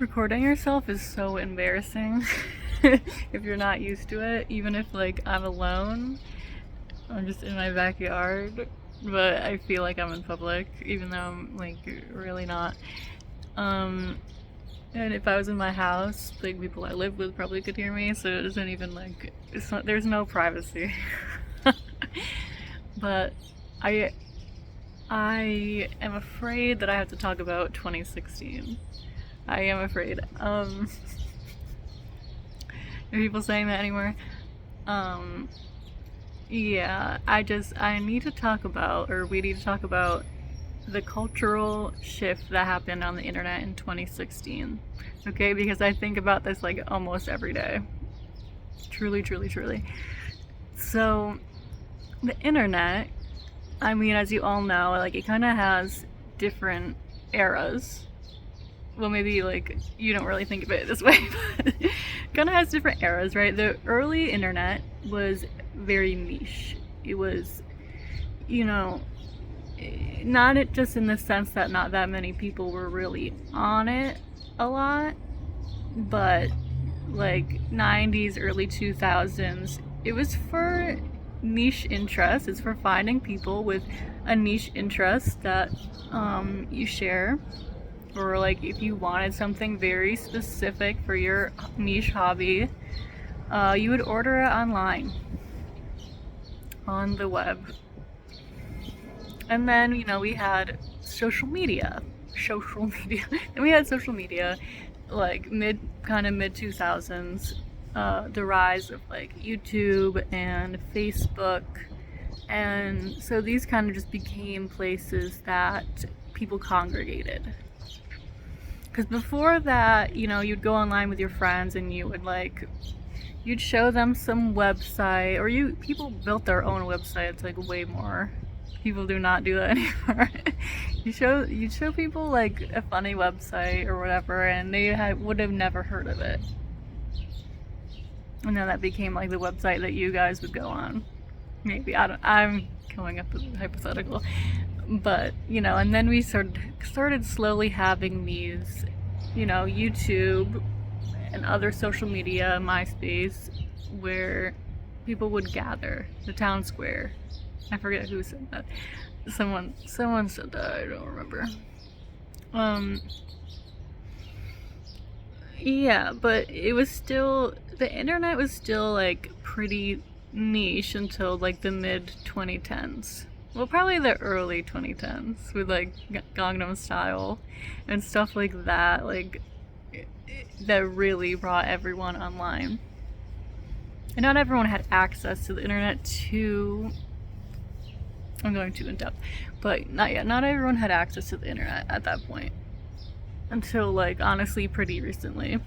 Recording yourself is so embarrassing if you're not used to it, even if like I'm alone, I'm just in my backyard, but I feel like I'm in public, even though I'm like really not. Um, and if I was in my house, like people I live with probably could hear me, so it doesn't even like, it's not, there's no privacy. But I I am afraid that I have to talk about 2016. I am afraid. Are people saying that anymore? Um, yeah, I need to talk about, or we need to talk about the cultural shift that happened on the internet in 2016. Okay, because I think about this like almost every day. Truly, truly, truly. So, the internet, I mean, as you all know, like it kind of has different eras. Well, maybe like you don't really think of it this way, but it kind of has different eras, right? The early internet was very niche. It was, you know, not it just in the sense that not that many people were really on it a lot, but like 90s, early 2000s, it was for niche interests. It's for finding people with a niche interest that you share, or like if you wanted something very specific for your niche hobby, you would order it online on the web. And then, you know, we had social media. And we had social media like mid 2000s, the rise of like YouTube and Facebook. And so these kind of just became places that people congregated. Because before that, you know, you'd go online with your friends and you would like, you'd show them some website, or people built their own websites, like way more. People do not do that anymore. You'd show people like a funny website or whatever, and they would have never heard of it. And then that became like the website that you guys would go on. Maybe, I'm coming up with a hypothetical. But, you know, and then we started slowly having these, you know, YouTube and other social media, MySpace, where people would gather, the town square. I forget who said that. Someone said that, I don't remember. Yeah, but it was still, the internet was still like pretty niche until like the mid 2010s. Well, probably the early 2010s with like Gangnam Style and stuff like that, like that really brought everyone online. And not everyone had access to the internet I'm going too in depth, but not yet. Not everyone had access to the internet at that point until like honestly pretty recently.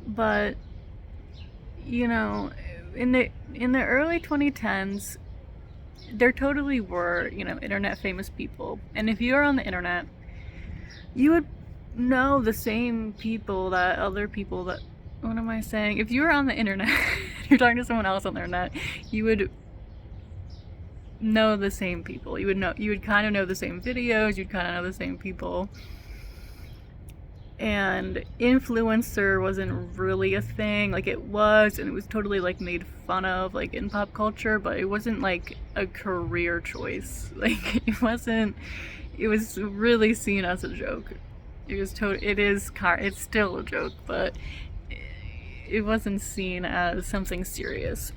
But you know, in the early 2010s, there totally were, you know, internet famous people. And if you are on the internet, you would know the same people that other people that, what am I saying? If you were on the internet, you're talking to someone else on the internet, you would know the same people. You would kind of know the same videos, you'd kind of know the same people. And influencer wasn't really a thing. Like it was, and it was totally like made fun of like in pop culture, but it wasn't like a career choice. Like it was really seen as a joke. It's still a joke, but it wasn't seen as something serious.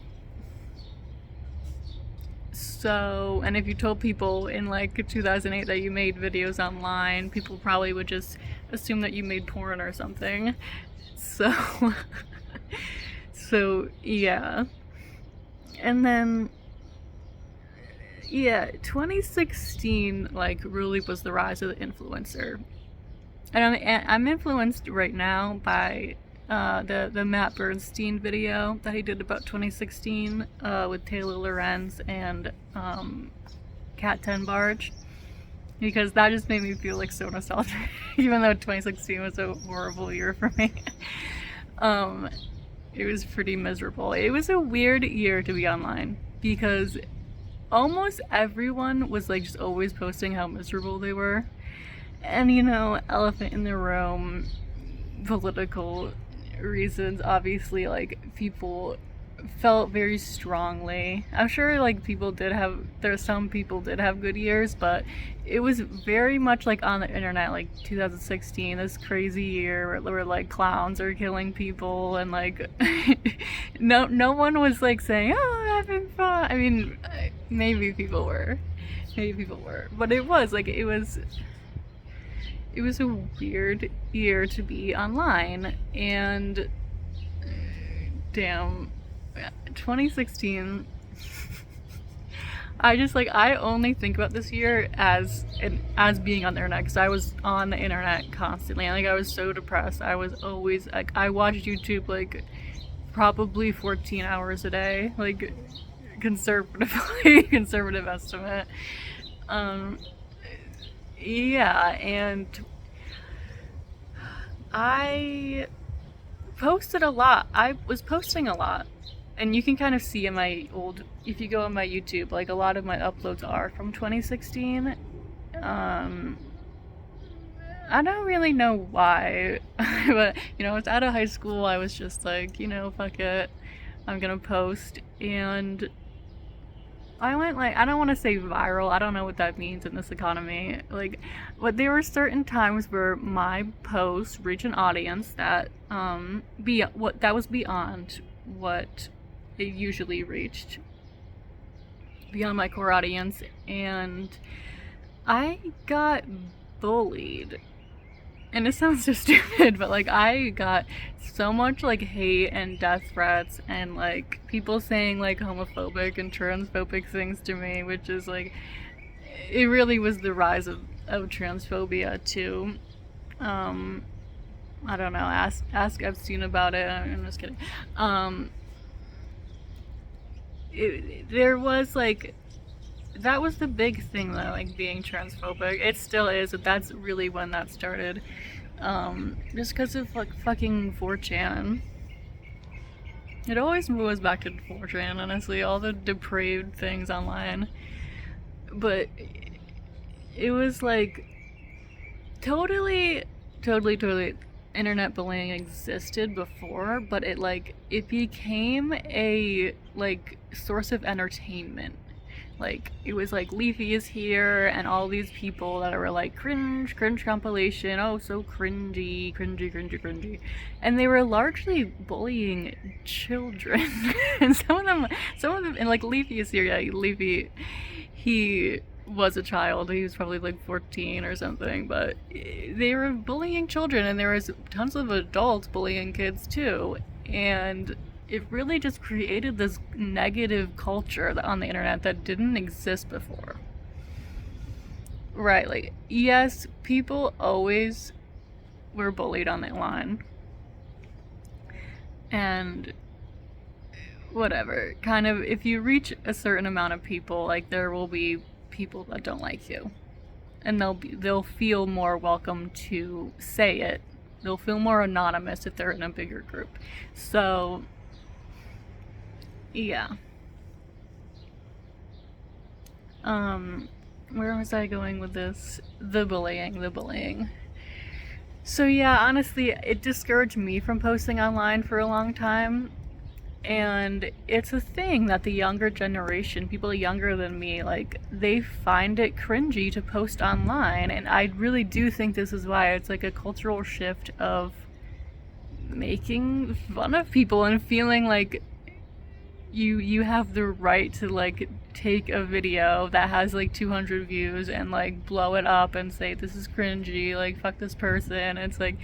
So, and if you told people in like 2008 that you made videos online, people probably would just assume that you made porn or something. So, yeah. And then, yeah, 2016 like really was the rise of the influencer. And I'm influenced right now by the Matt Bernstein video that he did about 2016 with Taylor Lorenz and Kat Tenbarge, because that just made me feel like so nostalgic, even though 2016 was a horrible year for me. It was pretty miserable. It was a weird year to be online because almost everyone was like just always posting how miserable they were. And you know, elephant in the room, political reasons, obviously, like, people felt very strongly. I'm sure, like, some people did have good years, but it was very much like on the internet, like 2016, this crazy year where like clowns are killing people, and like no one was like saying, "Oh, I'm having fun." I mean, maybe people were, but it was a weird year to be online, and damn, 2016. I only think about this year as being on the internet, because I was on the internet constantly. Like, I was so depressed. I was always like, I watched YouTube like probably 14 hours a day, like, conservative estimate. Um, yeah, and I posted a lot. I was posting a lot. And you can kind of see in if you go on my YouTube, like, a lot of my uploads are from 2016. I don't really know why, but, you know, I was out of high school. I was just like, you know, fuck it, I'm gonna post. And I went, like, I don't want to say viral. I don't know what that means in this economy. Like, but there were certain times where my posts reach an audience that was beyond what it usually reached, beyond my core audience, and I got bullied. And it sounds so stupid, but like, I got so much like hate and death threats, and like people saying like homophobic and transphobic things to me, which is like, it really was the rise of transphobia too. I don't know, ask Epstein about it. I'm just kidding. There was like, that was the big thing though, like being transphobic. It still is, but that's really when that started. Just because of like fucking 4chan. It always goes back to 4chan, honestly, all the depraved things online. But it was like totally internet bullying existed before, but it became a like source of entertainment. Like, it was like Leafy is here and all these people that were like cringe compilation, oh so cringy, and they were largely bullying children. And some of them, and like Leafy is here, yeah, Leafy, he was a child. He was probably like 14 or something, but they were bullying children, and there was tons of adults bullying kids too. And it really just created this negative culture on the internet that didn't exist before. Right, like, yes, people always were bullied on the line. And whatever, kind of, if you reach a certain amount of people, like, there will be people that don't like you, and they'll feel more welcome to say it. They'll feel more anonymous if they're in a bigger group. So yeah. Where was I going with this? The bullying. So yeah, honestly, it discouraged me from posting online for a long time. And it's a thing that the younger generation, people younger than me, like, they find it cringy to post online. And I really do think this is why it's like a cultural shift of making fun of people and feeling like you have the right to like take a video that has like 200 views and like blow it up and say this is cringy, like fuck this person. It's like,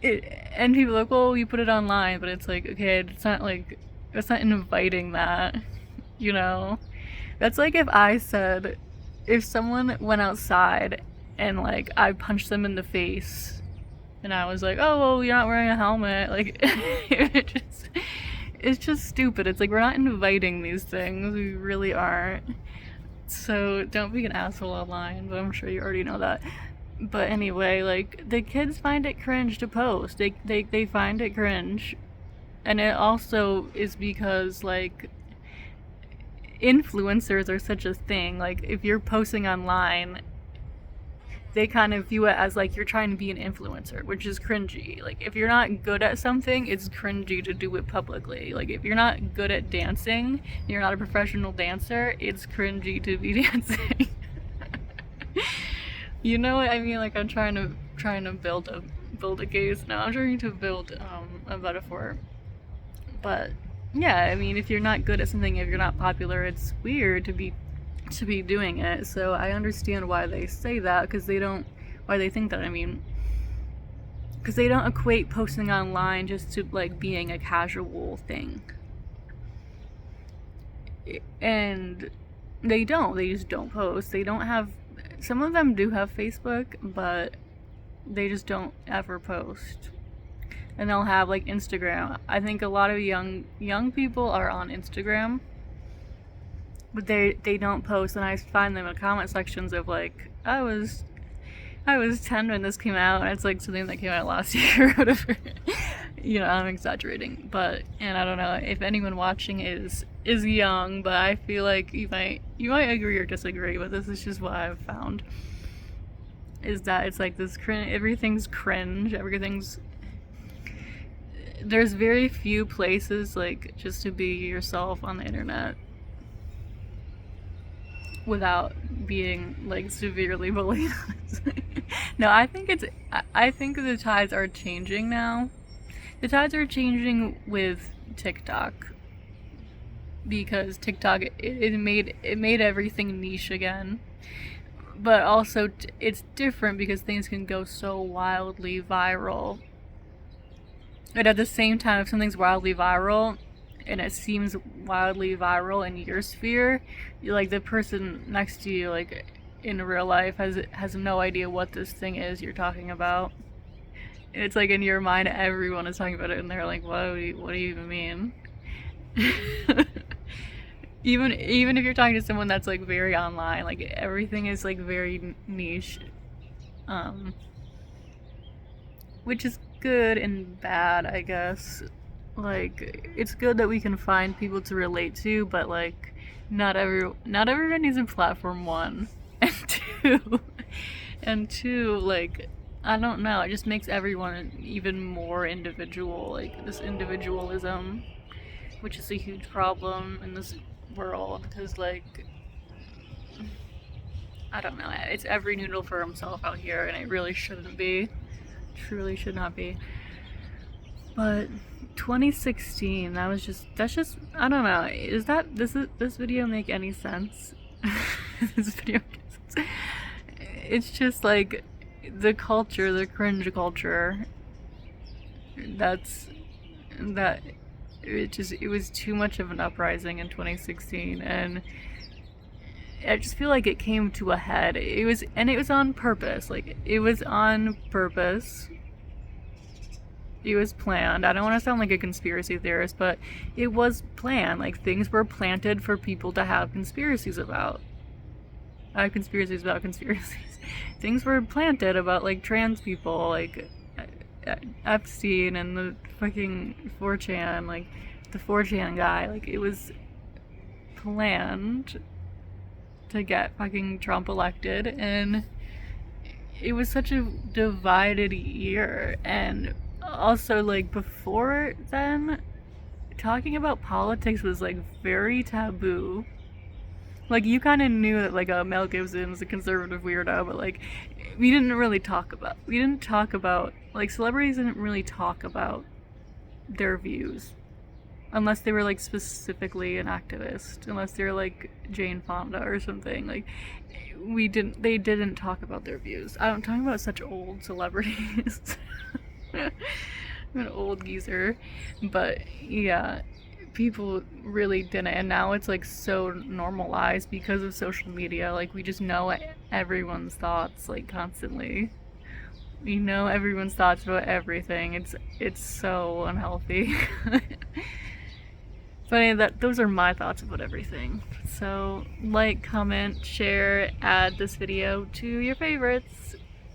and people are like, well, you put it online, but it's like, okay, it's not inviting that, you know? That's like if someone went outside and like I punched them in the face and I was like, oh, well, you're not wearing a helmet, like, it's just stupid. It's like, we're not inviting these things, we really aren't. So don't be an asshole online, but I'm sure you already know that. But anyway, like, the kids find it cringe to post. They find it cringe. And it also is because, like, influencers are such a thing. Like, if you're posting online, they kind of view it as like you're trying to be an influencer, which is cringy. Like if you're not good at something, it's cringy to do it publicly. Like if you're not good at dancing, you're not a professional dancer, it's cringy to be dancing. You know what I mean? Like I'm trying to build a case now. I'm trying to build a metaphor. But yeah, I mean, if you're not good at something, if you're not popular, it's weird to be doing it. So I understand why they say that, because why they think that, I mean, because they don't equate posting online just to like being a casual thing. And they just don't post. They don't have, some of them do have Facebook, but they just don't ever post. And they'll have like Instagram. I think a lot of young people are on Instagram, but they don't post, and I find them in comment sections of like, I was 10 when this came out, and it's like something that came out last year or whatever. You know, I'm exaggerating, but, and I don't know if anyone watching is young, but I feel like you might agree or disagree, but this is just what I've found, is that it's like this everything's cringe, there's very few places like just to be yourself on the internet without being like severely bullied. No, I think the tides are changing now. The tides are changing with TikTok, because TikTok it made everything niche again. But also it's different because things can go so wildly viral. And at the same time, if something's wildly viral and it seems wildly viral in your sphere, you like the person next to you, like in real life, has no idea what this thing is you're talking about. It's like in your mind, everyone is talking about it, and they're like, what do you even mean? Even if you're talking to someone that's like very online, like everything is like very niche, which is good and bad, I guess. Like it's good that we can find people to relate to, but like not everyone needs a platform, one. And two, like I don't know, it just makes everyone even more individual, like this individualism, which is a huge problem in this world, because like I don't know, it's every noodle for himself out here, and it really shouldn't be. Truly should not be. But 2016, that's just I don't know, this video make any sense? This video makes sense. It's just like the culture, the cringe culture, it was too much of an uprising in 2016, and I just feel like it came to a head. It was on purpose. Like it was on purpose. It was planned. I don't want to sound like a conspiracy theorist, but it was planned. Like things were planted for people to have conspiracies about. I have conspiracies about conspiracies. Things were planted about like trans people, like Epstein and the fucking 4chan, like the 4chan guy. Like it was planned to get fucking Trump elected, and it was such a divided year. And also like before then, talking about politics was like very taboo. Like you kind of knew that like Mel Gibson's a conservative weirdo, but like we didn't talk about like celebrities didn't really talk about their views unless they were like specifically an activist, unless they were like Jane Fonda or something. Like they didn't talk about their views. I'm talking about such old celebrities. I'm an old geezer, but yeah, people really didn't, and now it's like so normalized because of social media. Like we just know everyone's thoughts like constantly. We know everyone's thoughts about everything. It's so unhealthy. But those are my thoughts about everything. So like, comment, share, add this video to your favorites.